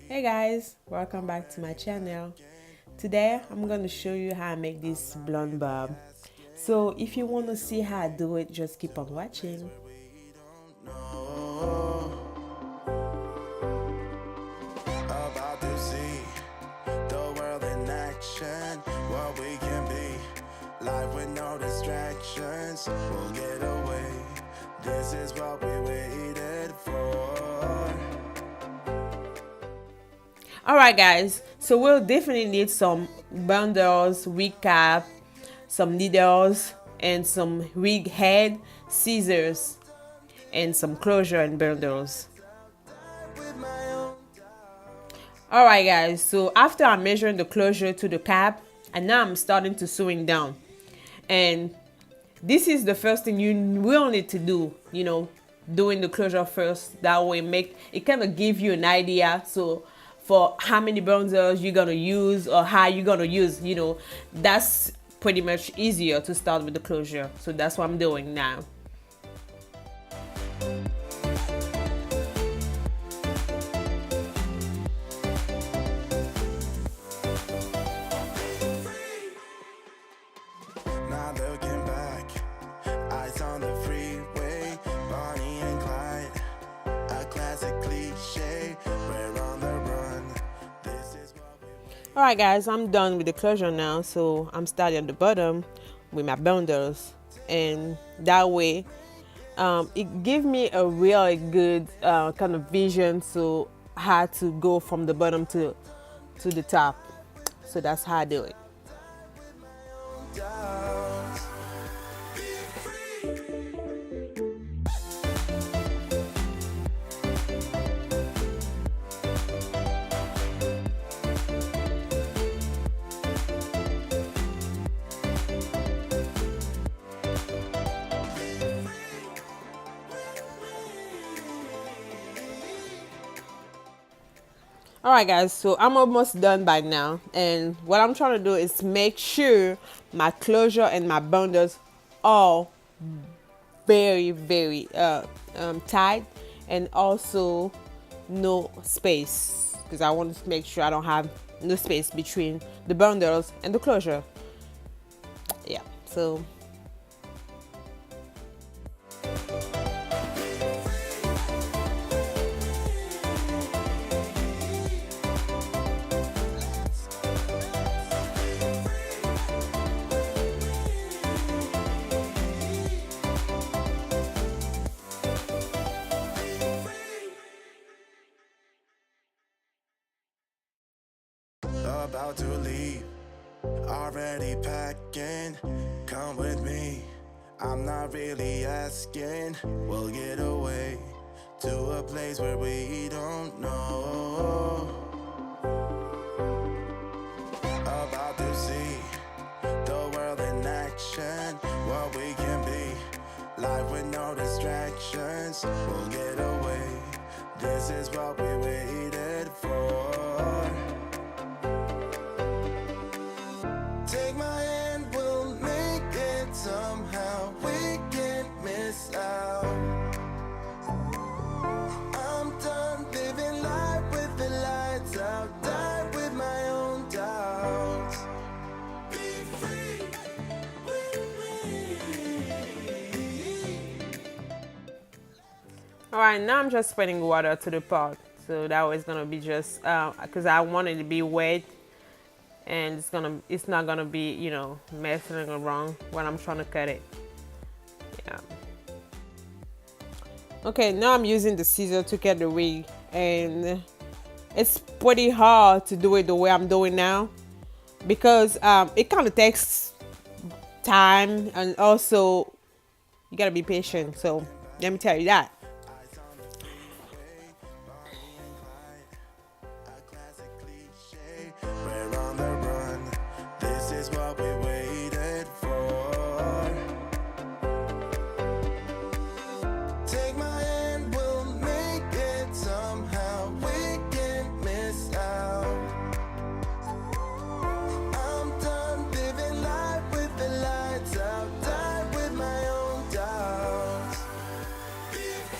Hey guys, welcome back to my channel. Today I'm going to show you how I make this blonde bob. So if you want to see how I do it, just keep on watching. About to see the world in action, what we can be, life with no distractions, we'll get away, this is what we waited for. Alright guys, so we'll definitely need some bundles, wig cap, some needles, and some wig head, scissors, and some closure and bundles. Alright guys, so after I'm measuring the closure to the cap, and now I'm starting to sewing down. And this is the first thing you will need to do, doing the closure first. That way make it kind of give you an idea. So for how many bundles you're gonna use or how you're gonna use, that's pretty much easier to start with the closure. So that's what I'm doing now. Not looking back, eyes on the freeway, Bonnie and Clyde, a classic cliche, we're on the run, this is what we... Alright guys, I'm done with the closure now. So I'm starting at the bottom with my bundles, and that way it gives me a really good kind of vision, so how to go from the bottom to the top. So that's how I do it. Alright guys, so I'm almost done by now, and what I'm trying to do is make sure my closure and my bundles are very tight, and also no space, because I want to make sure I don't have no space between the bundles and the closure. Yeah, so About to leave, already packing, come with me, I'm not really asking, we'll get away to a place where we don't know. About to see the world in action, what we can be, life with no distractions, we'll get away, this is what we waited for. Take my hand, we'll make it somehow, we can't miss out. I'm done living life with the lights out, die with my own doubts. Be free with me. alright, now I'm just spreading water to the pot, so that way it's gonna be just because I want it to be wet, and it's not gonna be messing around when I'm trying to cut it. Yeah. Okay, now I'm using the scissors to cut the wig, and it's pretty hard to do it the way I'm doing now, because it kind of takes time, and also you gotta be patient. So let me tell you that. We're on the run, this is what we waited for. Take my hand, we'll make it somehow, we can't miss out. I'm done living life with the lights out, die with my own doubts. Be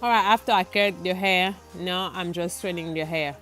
All right, after I cut the hair, now I'm just straightening the hair.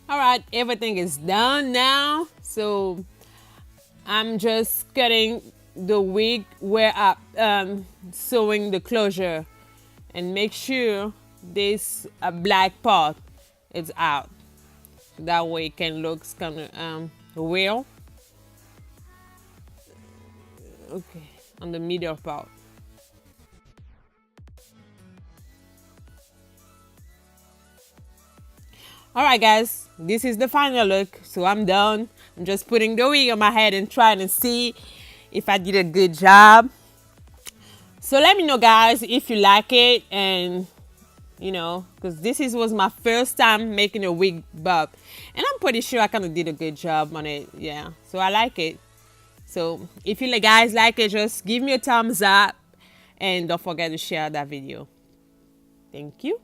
All right, everything is done now. So I'm just cutting the wig where I sewing the closure, and make sure this black part is out. That way it can look kind of real. Okay, on the middle part. All right, guys, this is the final look. So I'm done. I'm just putting the wig on my head and trying to see if I did a good job. So let me know, guys, if you like it, and because was my first time making a wig bob, and I'm pretty sure I kind of did a good job on it. Yeah, so I like it. So if you guys like it, just give me a thumbs up, and don't forget to share that video. Thank you.